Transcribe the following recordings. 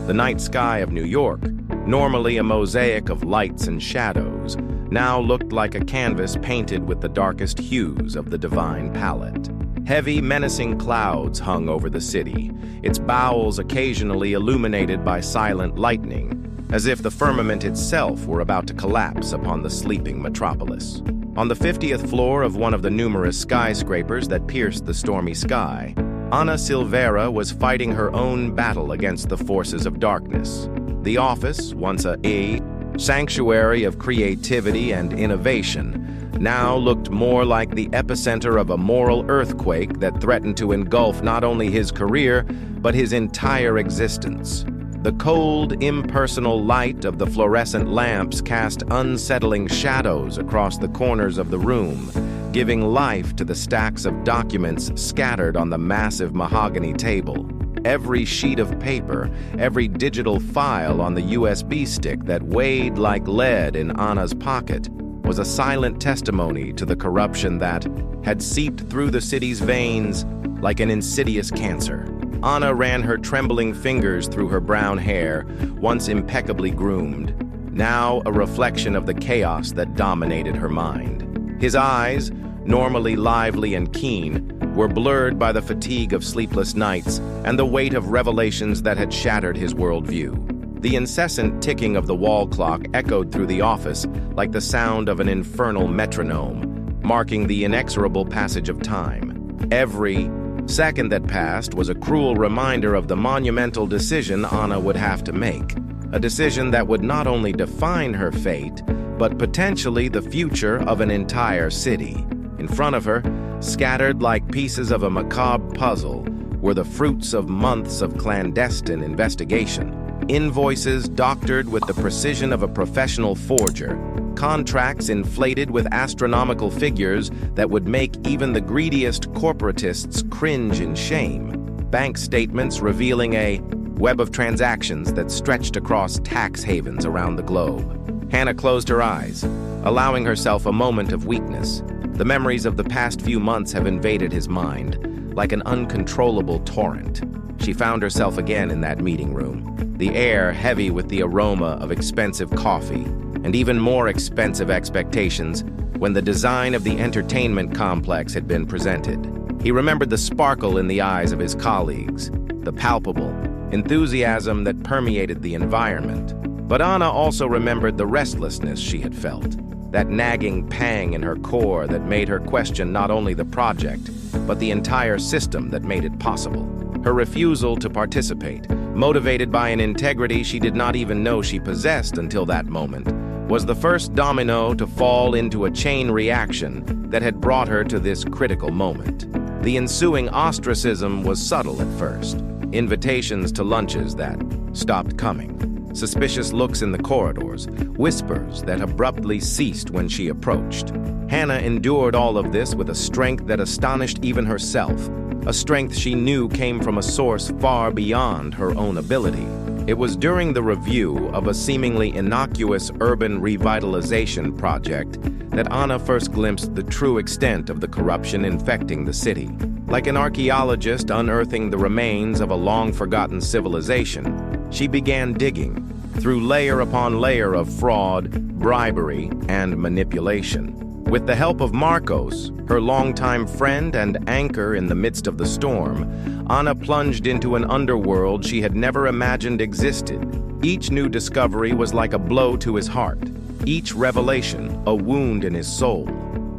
The night sky of New York, normally a mosaic of lights and shadows, now looked like a canvas painted with the darkest hues of the divine palette. Heavy, menacing clouds hung over the city, its bowels occasionally illuminated by silent lightning, as if the firmament itself were about to collapse upon the sleeping metropolis. On the 50th floor of one of the numerous skyscrapers that pierced the stormy sky, Ana Silveira was fighting her own battle against the forces of darkness. The office, once a sanctuary of creativity and innovation, now looked more like the epicenter of a moral earthquake that threatened to engulf not only his career, but his entire existence. The cold, impersonal light of the fluorescent lamps cast unsettling shadows across the corners of the room, giving life to the stacks of documents scattered on the massive mahogany table. Every sheet of paper, every digital file on the USB stick that weighed like lead in Ana's pocket was a silent testimony to the corruption that had seeped through the city's veins like an insidious cancer. Ana ran her trembling fingers through her brown hair, once impeccably groomed, now a reflection of the chaos that dominated her mind. His eyes, normally lively and keen, were blurred by the fatigue of sleepless nights and the weight of revelations that had shattered his worldview. The incessant ticking of the wall clock echoed through the office like the sound of an infernal metronome, marking the inexorable passage of time. Every second that passed was a cruel reminder of the monumental decision Ana would have to make, a decision that would not only define her fate, but potentially the future of an entire city. In front of her, scattered like pieces of a macabre puzzle, were the fruits of months of clandestine investigation. Invoices doctored with the precision of a professional forger, contracts inflated with astronomical figures that would make even the greediest corporatists cringe in shame, bank statements revealing a web of transactions that stretched across tax havens around the globe. Hannah closed her eyes, allowing herself a moment of weakness. The memories of the past few months have invaded his mind, like an uncontrollable torrent. She found herself again in that meeting room, the air heavy with the aroma of expensive coffee, and even more expensive expectations when the design of the entertainment complex had been presented. He remembered the sparkle in the eyes of his colleagues, the palpable enthusiasm that permeated the environment. But Ana also remembered the restlessness she had felt, that nagging pang in her core that made her question not only the project, but the entire system that made it possible. Her refusal to participate, motivated by an integrity she did not even know she possessed until that moment, was the first domino to fall into a chain reaction that had brought her to this critical moment. The ensuing ostracism was subtle at first, invitations to lunches that stopped coming, suspicious looks in the corridors, whispers that abruptly ceased when she approached. Hannah endured all of this with a strength that astonished even herself, a strength she knew came from a source far beyond her own ability. It was during the review of a seemingly innocuous urban revitalization project that Ana first glimpsed the true extent of the corruption infecting the city. Like an archaeologist unearthing the remains of a long-forgotten civilization, she began digging through layer upon layer of fraud, bribery, and manipulation. With the help of Marcos, her longtime friend and anchor in the midst of the storm, Ana plunged into an underworld she had never imagined existed. Each new discovery was like a blow to his heart, each revelation a wound in his soul.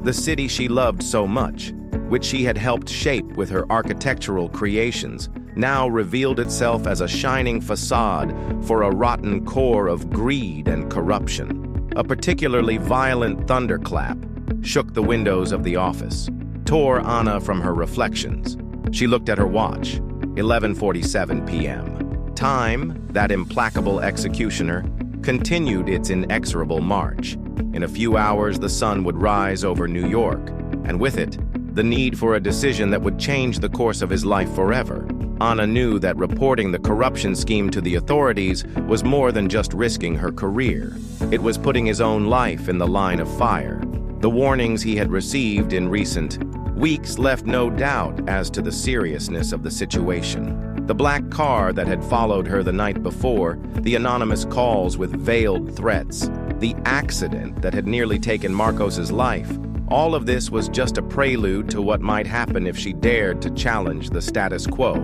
The city she loved so much, which she had helped shape with her architectural creations, now revealed itself as a shining facade for a rotten core of greed and corruption. A particularly violent thunderclap shook the windows of the office, tore Ana from her reflections. She looked at her watch, 11:47 p.m. Time, that implacable executioner, continued its inexorable march. In a few hours, the sun would rise over New York, and with it, the need for a decision that would change the course of his life forever. Ana knew that reporting the corruption scheme to the authorities was more than just risking her career. It was putting his own life in the line of fire. The warnings he had received in recent weeks left no doubt as to the seriousness of the situation. The black car that had followed her the night before, the anonymous calls with veiled threats, the accident that had nearly taken Marcos's life, all of this was just a prelude to what might happen if she dared to challenge the status quo.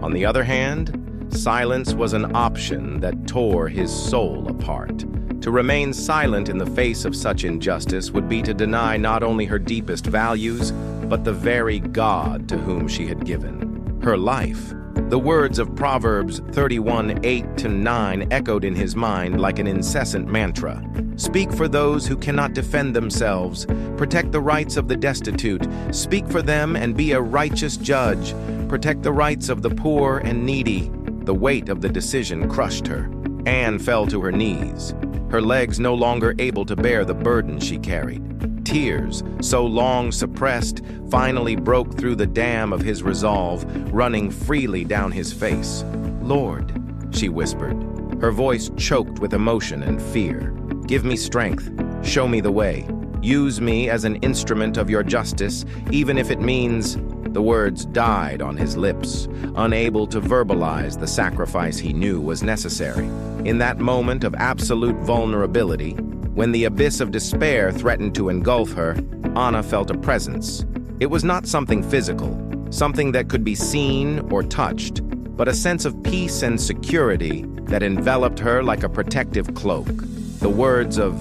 On the other hand, silence was an option that tore his soul apart. To remain silent in the face of such injustice would be to deny not only her deepest values, but the very God to whom she had given her life. The words of Proverbs 31:8-9 echoed in his mind like an incessant mantra. Speak for those who cannot defend themselves. Protect the rights of the destitute. Speak for them and be a righteous judge. Protect the rights of the poor and needy. The weight of the decision crushed her. Anne fell to her knees, her legs no longer able to bear the burden she carried. Tears, so long suppressed, finally broke through the dam of his resolve, running freely down his face. "Lord," she whispered, her voice choked with emotion and fear, "give me strength, show me the way. Use me as an instrument of your justice, even if it means—" The words died on his lips, unable to verbalize the sacrifice he knew was necessary. In that moment of absolute vulnerability, when the abyss of despair threatened to engulf her, Anna felt a presence. It was not something physical, something that could be seen or touched, but a sense of peace and security that enveloped her like a protective cloak. The words of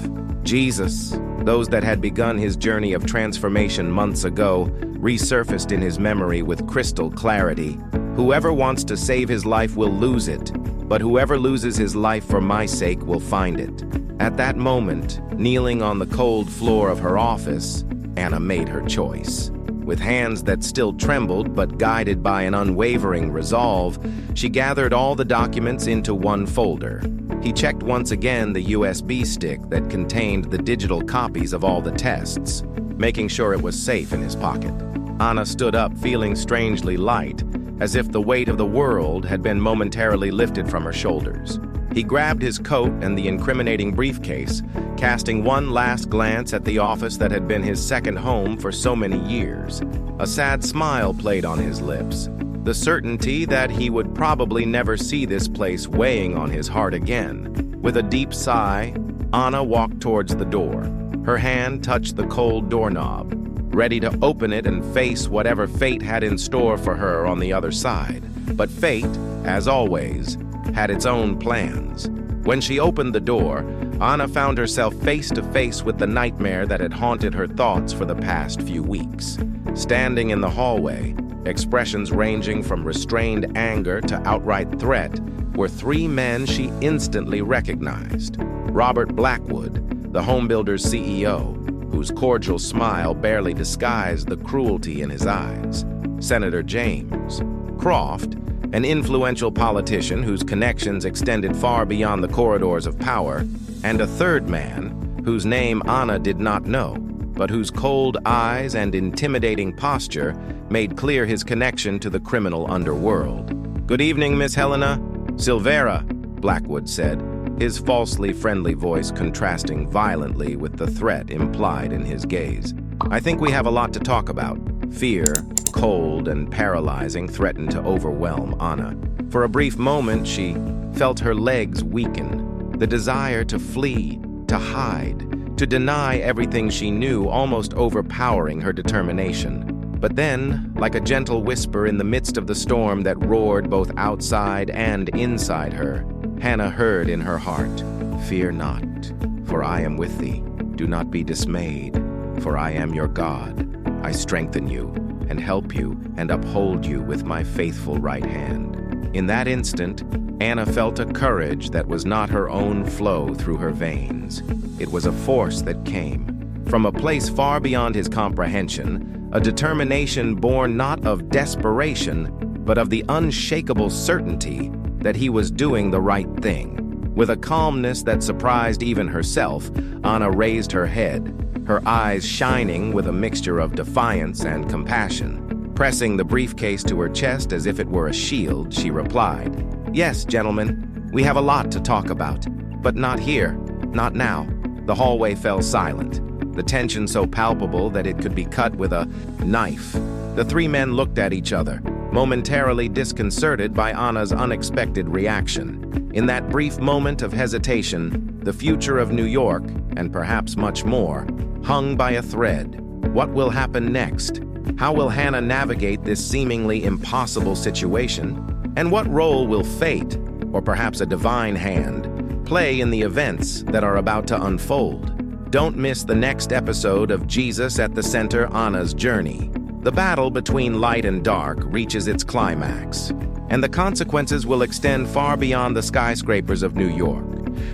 Jesus, those that had begun his journey of transformation months ago, resurfaced in his memory with crystal clarity. "Whoever wants to save his life will lose it, but whoever loses his life for my sake will find it." At that moment, kneeling on the cold floor of her office, Anna made her choice. With hands that still trembled but guided by an unwavering resolve, she gathered all the documents into one folder. He checked once again the USB stick that contained the digital copies of all the tests, making sure it was safe in his pocket. Anna stood up feeling strangely light, as if the weight of the world had been momentarily lifted from her shoulders. He grabbed his coat and the incriminating briefcase, casting one last glance at the office that had been his second home for so many years. A sad smile played on his lips, the certainty that he would probably never see this place weighing on his heart again. With a deep sigh, Anna walked towards the door. Her hand touched the cold doorknob, ready to open it and face whatever fate had in store for her on the other side. But fate, as always, had its own plans. When she opened the door, Anna found herself face to face with the nightmare that had haunted her thoughts for the past few weeks. Standing in the hallway, expressions ranging from restrained anger to outright threat, were three men she instantly recognized. Robert Blackwood, the homebuilder's CEO, whose cordial smile barely disguised the cruelty in his eyes. Senator James Croft, an influential politician whose connections extended far beyond the corridors of power, and a third man, whose name Anna did not know, but whose cold eyes and intimidating posture made clear his connection to the criminal underworld. "Good evening, Miss Helena Silvera," Blackwood said, his falsely friendly voice contrasting violently with the threat implied in his gaze. "I think we have a lot to talk about." Fear, cold and paralyzing, threatened to overwhelm Anna. For a brief moment, she felt her legs weaken, the desire to flee, to hide, to deny everything she knew, almost overpowering her determination. But then, like a gentle whisper in the midst of the storm that roared both outside and inside her, Hannah heard in her heart, "Fear not, for I am with thee. Do not be dismayed, for I am your God. I strengthen you and help you and uphold you with my faithful right hand." In that instant, Anna felt a courage that was not her own flow through her veins. It was a force that came from a place far beyond his comprehension, a determination born not of desperation, but of the unshakable certainty that he was doing the right thing. With a calmness that surprised even herself, Anna raised her head, her eyes shining with a mixture of defiance and compassion. Pressing the briefcase to her chest as if it were a shield, she replied, "Yes, gentlemen, we have a lot to talk about, but not here, not now." The hallway fell silent, the tension so palpable that it could be cut with a knife. The three men looked at each other, momentarily disconcerted by Anna's unexpected reaction. In that brief moment of hesitation, the future of New York, and perhaps much more, hung by a thread. What will happen next? How will Hannah navigate this seemingly impossible situation? And what role will fate, or perhaps a divine hand, play in the events that are about to unfold? Don't miss the next episode of Jesus at the Center, Anna's Journey. The battle between light and dark reaches its climax, and the consequences will extend far beyond the skyscrapers of New York.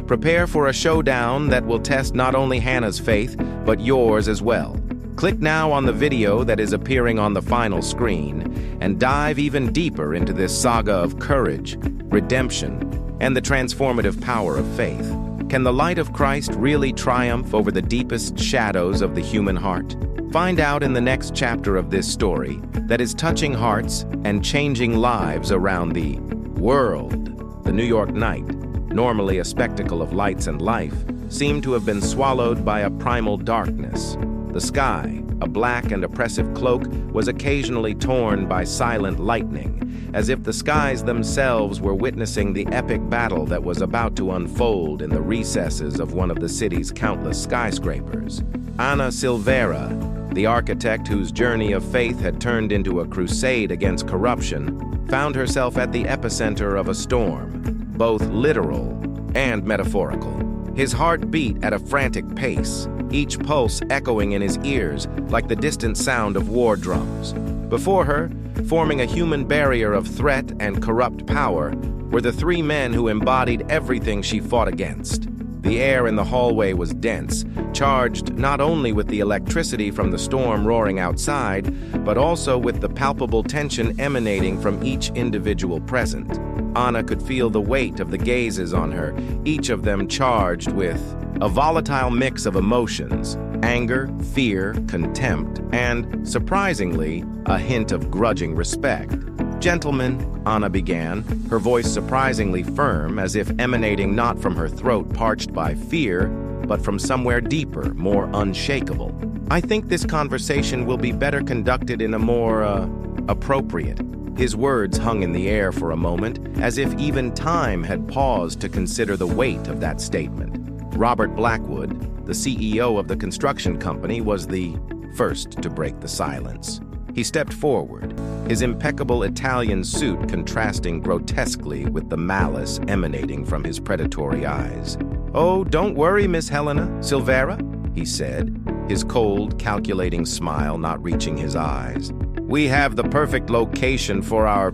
Prepare for a showdown that will test not only Hannah's faith, but yours as well. Click now on the video that is appearing on the final screen and dive even deeper into this saga of courage, redemption, and the transformative power of faith. Can the light of Christ really triumph over the deepest shadows of the human heart? Find out in the next chapter of this story that is touching hearts and changing lives around the world. The New York night, normally a spectacle of lights and life, seemed to have been swallowed by a primal darkness. The sky, a black and oppressive cloak, was occasionally torn by silent lightning, as if the skies themselves were witnessing the epic battle that was about to unfold in the recesses of one of the city's countless skyscrapers. Anna Silvera, the architect whose journey of faith had turned into a crusade against corruption, found herself at the epicenter of a storm, both literal and metaphorical. His heart beat at a frantic pace, each pulse echoing in his ears like the distant sound of war drums. Before her, forming a human barrier of threat and corrupt power, were the three men who embodied everything she fought against. The air in the hallway was dense, charged not only with the electricity from the storm roaring outside, but also with the palpable tension emanating from each individual present. Anna could feel the weight of the gazes on her, each of them charged with a volatile mix of emotions: anger, fear, contempt, and, surprisingly, a hint of grudging respect. "Gentlemen," Anna began, her voice surprisingly firm, as if emanating not from her throat parched by fear, but from somewhere deeper, more unshakable. "I think this conversation will be better conducted in a more, appropriate." His words hung in the air for a moment, as if even time had paused to consider the weight of that statement. Robert Blackwood, the CEO of the construction company, was the first to break the silence. He stepped forward, his impeccable Italian suit contrasting grotesquely with the malice emanating from his predatory eyes. "Oh, don't worry, Miss Helena Silvera," he said, his cold, calculating smile not reaching his eyes. "We have the perfect location for our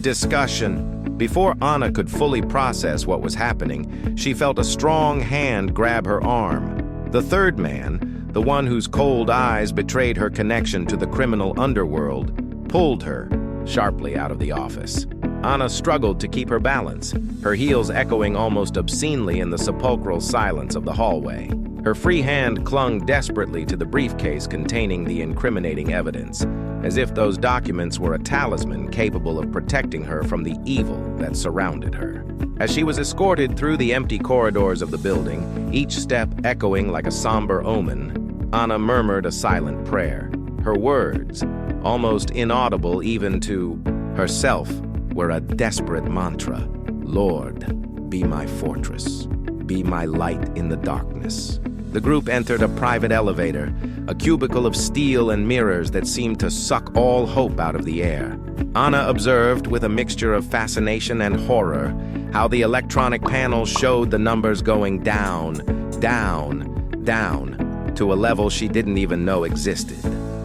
discussion." Before Anna could fully process what was happening, she felt a strong hand grab her arm. The third man, the one whose cold eyes betrayed her connection to the criminal underworld, pulled her sharply out of the office. Anna struggled to keep her balance, her heels echoing almost obscenely in the sepulchral silence of the hallway. Her free hand clung desperately to the briefcase containing the incriminating evidence, as if those documents were a talisman capable of protecting her from the evil that surrounded her. As she was escorted through the empty corridors of the building, each step echoing like a somber omen, Anna murmured a silent prayer. Her words, almost inaudible even to herself, were a desperate mantra. "Lord, be my fortress. Be my light in the darkness." The group entered a private elevator, a cubicle of steel and mirrors that seemed to suck all hope out of the air. Anna observed with a mixture of fascination and horror how the electronic panels showed the numbers going down, down, down, to a level she didn't even know existed.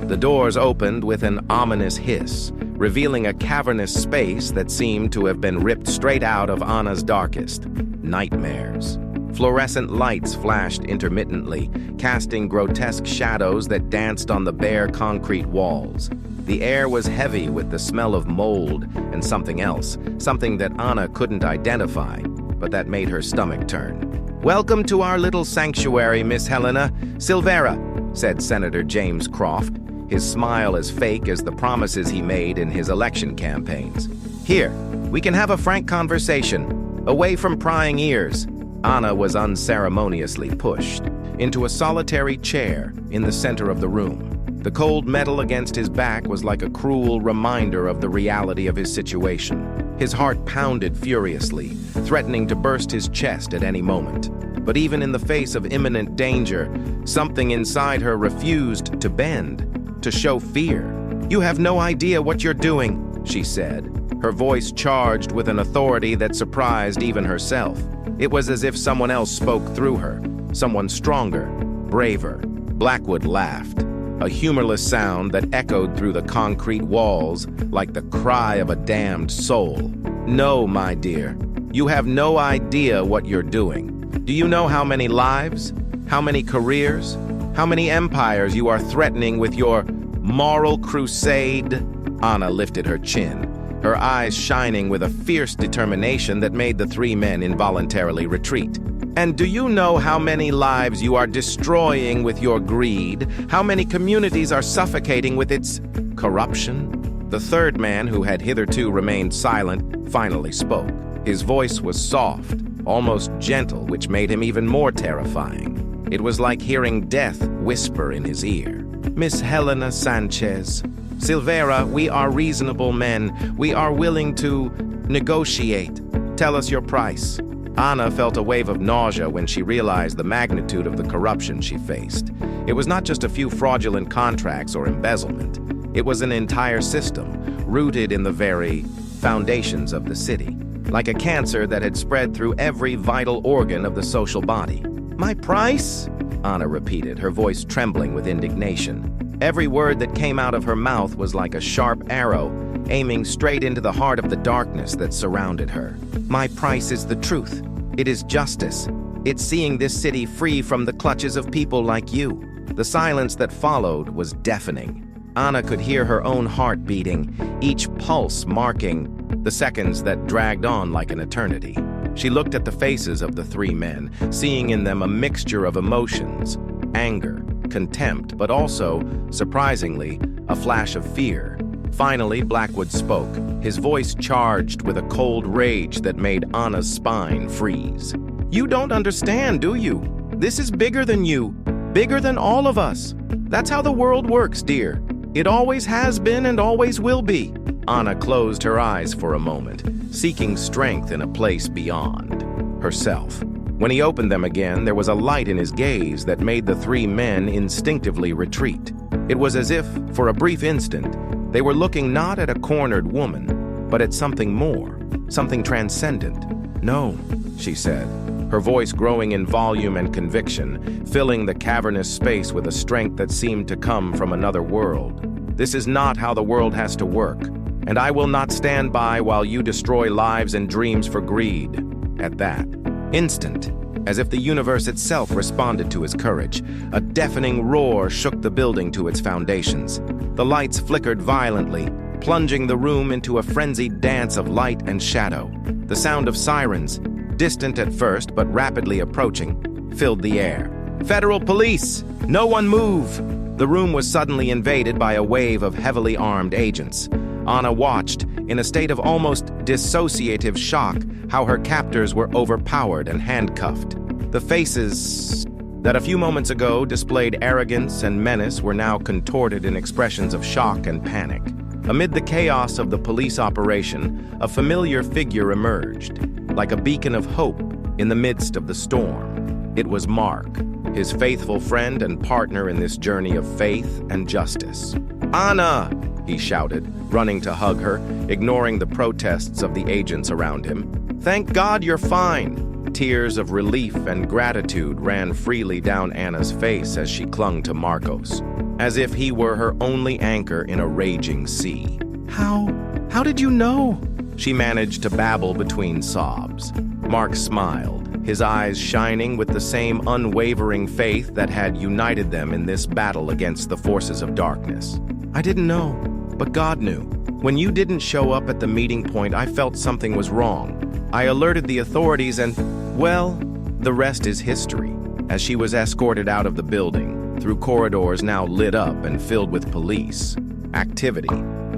The doors opened with an ominous hiss, revealing a cavernous space that seemed to have been ripped straight out of Anna's darkest nightmares. Fluorescent lights flashed intermittently, casting grotesque shadows that danced on the bare concrete walls. The air was heavy with the smell of mold and something else, something that Anna couldn't identify, but that made her stomach turn. "Welcome to our little sanctuary, Miss Helena Silvera," said Senator James Croft, his smile as fake as the promises he made in his election campaigns. "Here, we can have a frank conversation, away from prying ears." Anna was unceremoniously pushed into a solitary chair in the center of the room. The cold metal against his back was like a cruel reminder of the reality of his situation. His heart pounded furiously, threatening to burst his chest at any moment. But even in the face of imminent danger, something inside her refused to bend, to show fear. "You have no idea what you're doing," she said, her voice charged with an authority that surprised even herself. It was as if someone else spoke through her, someone stronger, braver. Blackwood laughed, a humorless sound that echoed through the concrete walls like the cry of a damned soul. "No, my dear, you have no idea what you're doing. Do you know how many lives, how many careers, how many empires you are threatening with your moral crusade?" Anna lifted her chin, her eyes shining with a fierce determination that made the three men involuntarily retreat. "And do you know how many lives you are destroying with your greed? How many communities are suffocating with its corruption?" The third man, who had hitherto remained silent, finally spoke. His voice was soft, almost gentle, which made him even more terrifying. It was like hearing death whisper in his ear. "Miss Helena Sanchez, Silvera, we are reasonable men. We are willing to negotiate. Tell us your price." Anna felt a wave of nausea when she realized the magnitude of the corruption she faced. It was not just a few fraudulent contracts or embezzlement. It was an entire system, rooted in the very foundations of the city, like a cancer that had spread through every vital organ of the social body. "My price?" Anna repeated, her voice trembling with indignation. Every word that came out of her mouth was like a sharp arrow, aiming straight into the heart of the darkness that surrounded her. "My price is the truth. It is justice. It's seeing this city free from the clutches of people like you." The silence that followed was deafening. Anna could hear her own heart beating, each pulse marking the seconds that dragged on like an eternity. She looked at the faces of the three men, seeing in them a mixture of emotions, anger, contempt, but also, surprisingly, a flash of fear. Finally, Blackwood spoke, his voice charged with a cold rage that made Anna's spine freeze. "You don't understand, do you? This is bigger than you, bigger than all of us. That's how the world works, dear. It always has been and always will be." Anna closed her eyes for a moment, seeking strength in a place beyond herself. When he opened them again, there was a light in his gaze that made the three men instinctively retreat. It was as if, for a brief instant, they were looking not at a cornered woman, but at something more, something transcendent. "No," she said, her voice growing in volume and conviction, filling the cavernous space with a strength that seemed to come from another world. "This is not how the world has to work, and I will not stand by while you destroy lives and dreams for greed." At that instant, as if the universe itself responded to his courage, a deafening roar shook the building to its foundations. The lights flickered violently, plunging the room into a frenzied dance of light and shadow. The sound of sirens, distant at first but rapidly approaching, filled the air. "Federal police! No one move!" The room was suddenly invaded by a wave of heavily armed agents. Anna watched, in a state of almost dissociative shock, how her captors were overpowered and handcuffed. The faces that a few moments ago displayed arrogance and menace were now contorted in expressions of shock and panic. Amid the chaos of the police operation, a familiar figure emerged, like a beacon of hope in the midst of the storm. It was Mark, his faithful friend and partner in this journey of faith and justice. "Anna!" he shouted, running to hug her, ignoring the protests of the agents around him. "Thank God you're fine." Tears of relief and gratitude ran freely down Anna's face as she clung to Marcos, as if he were her only anchor in a raging sea. How did you know?" she managed to babble between sobs. Mark smiled, his eyes shining with the same unwavering faith that had united them in this battle against the forces of darkness. "I didn't know, but God knew. When you didn't show up at the meeting point, I felt something was wrong. I alerted the authorities and, well, the rest is history." As she was escorted out of the building, through corridors now lit up and filled with police activity,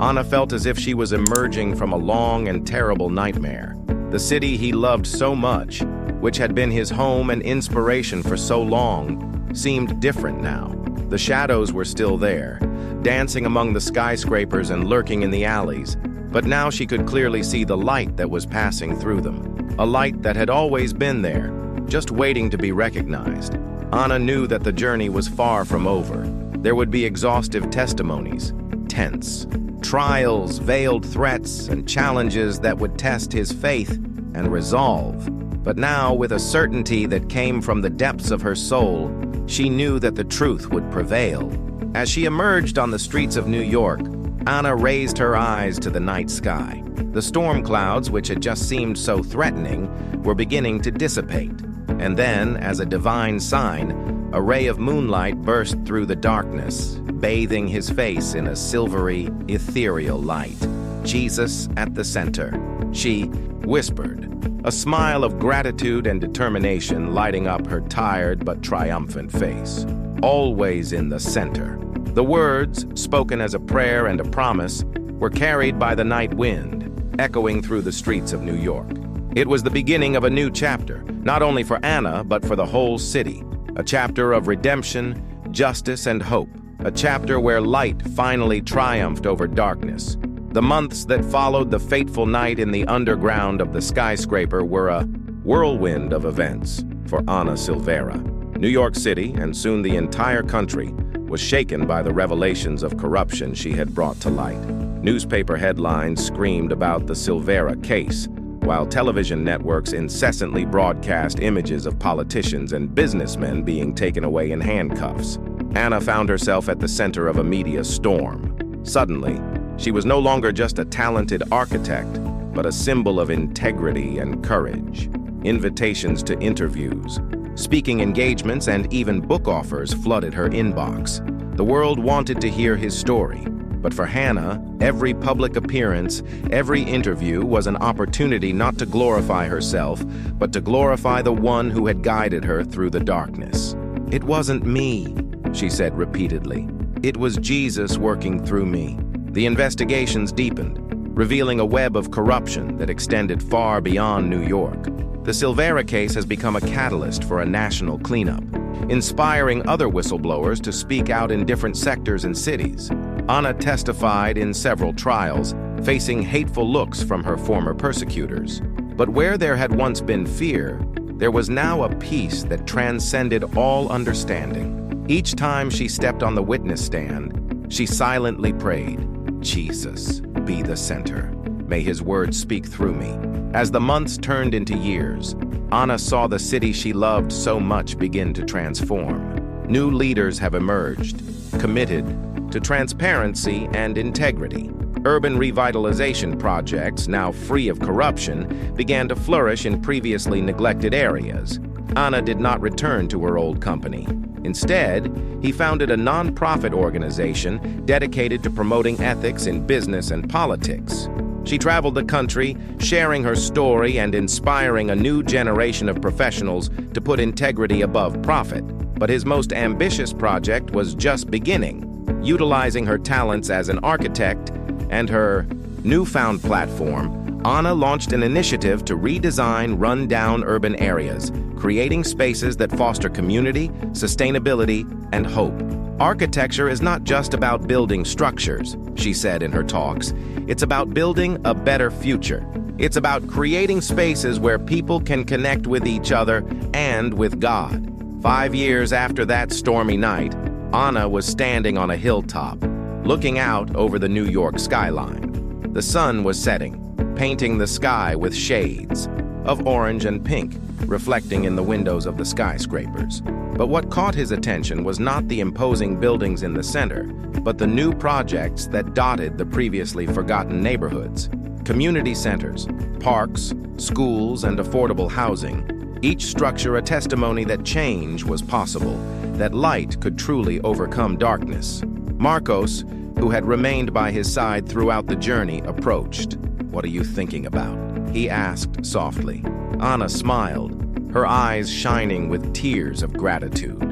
Anna felt as if she was emerging from a long and terrible nightmare. The city he loved so much, which had been his home and inspiration for so long, seemed different now. The shadows were still there, dancing among the skyscrapers and lurking in the alleys, but now she could clearly see the light that was passing through them, a light that had always been there, just waiting to be recognized. Anna knew that the journey was far from over. There would be exhaustive testimonies, tense, trials, veiled threats, and challenges that would test his faith and resolve. But now, with a certainty that came from the depths of her soul, she knew that the truth would prevail. As she emerged on the streets of New York, Anna raised her eyes to the night sky. The storm clouds, which had just seemed so threatening, were beginning to dissipate. And then, as a divine sign, a ray of moonlight burst through the darkness, bathing his face in a silvery, ethereal light. Jesus at the center, she whispered, a smile of gratitude and determination lighting up her tired but triumphant face. Always in the center. The words, spoken as a prayer and a promise, were carried by the night wind, echoing through the streets of New York. It was the beginning of a new chapter, not only for Anna, but for the whole city. A chapter of redemption, justice, and hope. A chapter where light finally triumphed over darkness. The months that followed the fateful night in the underground of the skyscraper were a whirlwind of events for Anna Silvera. New York City, and soon the entire country, was shaken by the revelations of corruption she had brought to light. Newspaper headlines screamed about the Silvera case, while television networks incessantly broadcast images of politicians and businessmen being taken away in handcuffs. Anna found herself at the center of a media storm. Suddenly, she was no longer just a talented architect, but a symbol of integrity and courage. Invitations to interviews, speaking engagements, and even book offers flooded her inbox. The world wanted to hear his story, but for Hannah, every public appearance, every interview was an opportunity not to glorify herself, but to glorify the one who had guided her through the darkness. "It wasn't me," she said repeatedly. "It was Jesus working through me." The investigations deepened, revealing a web of corruption that extended far beyond New York. The Silvera case has become a catalyst for a national cleanup, inspiring other whistleblowers to speak out in different sectors and cities. Anna testified in several trials, facing hateful looks from her former persecutors. But where there had once been fear, there was now a peace that transcended all understanding. Each time she stepped on the witness stand, she silently prayed, "Jesus, be the center. May his words speak through me." As the months turned into years, Anna saw the city she loved so much begin to transform. New leaders have emerged, committed to transparency and integrity. Urban revitalization projects, now free of corruption, began to flourish in previously neglected areas. Anna did not return to her old company. Instead, he founded a non-profit organization dedicated to promoting ethics in business and politics. She traveled the country, sharing her story and inspiring a new generation of professionals to put integrity above profit. But his most ambitious project was just beginning. Utilizing her talents as an architect and her newfound platform, Anna launched an initiative to redesign rundown urban areas, creating spaces that foster community, sustainability, and hope. "Architecture is not just about building structures," she said in her talks. "It's about building a better future. It's about creating spaces where people can connect with each other and with God." 5 years after that stormy night, Anna was standing on a hilltop, looking out over the New York skyline. The sun was setting, painting the sky with shades of orange and pink, reflecting in the windows of the skyscrapers. But what caught his attention was not the imposing buildings in the center, but the new projects that dotted the previously forgotten neighborhoods. Community centers, parks, schools, and affordable housing, each structure a testimony that change was possible, that light could truly overcome darkness. Marcos, who had remained by his side throughout the journey, approached. "What are you thinking about?" he asked softly. Anna smiled, her eyes shining with tears of gratitude.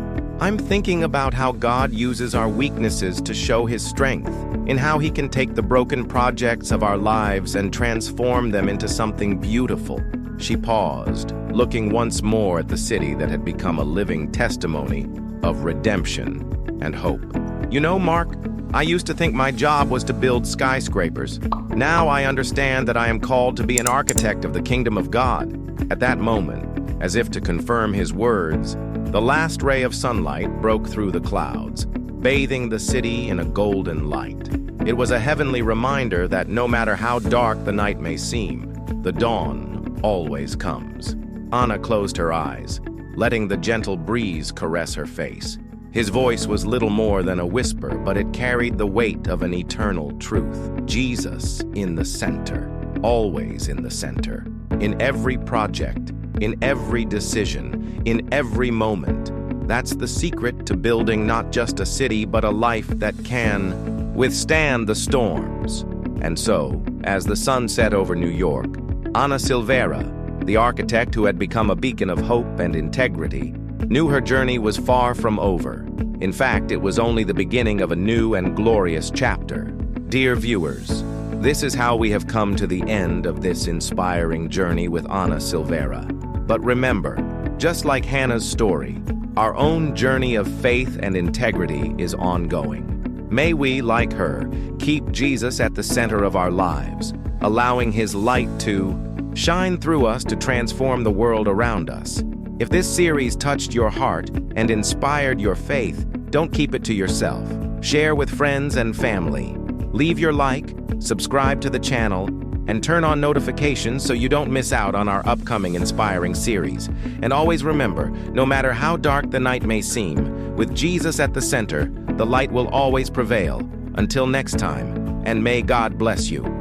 "I'm thinking about how God uses our weaknesses to show his strength, in how he can take the broken projects of our lives and transform them into something beautiful." She paused, looking once more at the city that had become a living testimony of redemption and hope. "You know, Mark, I used to think my job was to build skyscrapers. Now I understand that I am called to be an architect of the kingdom of God. At that moment, as if to confirm his words, the last ray of sunlight broke through the clouds, bathing the city in a golden light. It was a heavenly reminder that no matter how dark the night may seem, the dawn always comes. Anna closed her eyes, letting the gentle breeze caress her face. His voice was little more than a whisper, but it carried the weight of an eternal truth. Jesus in the center, always in the center. In every project, in every decision, in every moment. That's the secret to building not just a city, but a life that can withstand the storms. And so, as the sun set over New York, Anna Silvera, the architect who had become a beacon of hope and integrity, knew her journey was far from over. In fact, it was only the beginning of a new and glorious chapter. Dear viewers, this is how we have come to the end of this inspiring journey with Anna Silvera. But remember, just like Hannah's story, our own journey of faith and integrity is ongoing. May we, like her, keep Jesus at the center of our lives, allowing his light to shine through us to transform the world around us. If this series touched your heart and inspired your faith, don't keep it to yourself. Share with friends and family. Leave your like, subscribe to the channel, and turn on notifications so you don't miss out on our upcoming inspiring series. And always remember, no matter how dark the night may seem, with Jesus at the center, the light will always prevail. Until next time, and may God bless you.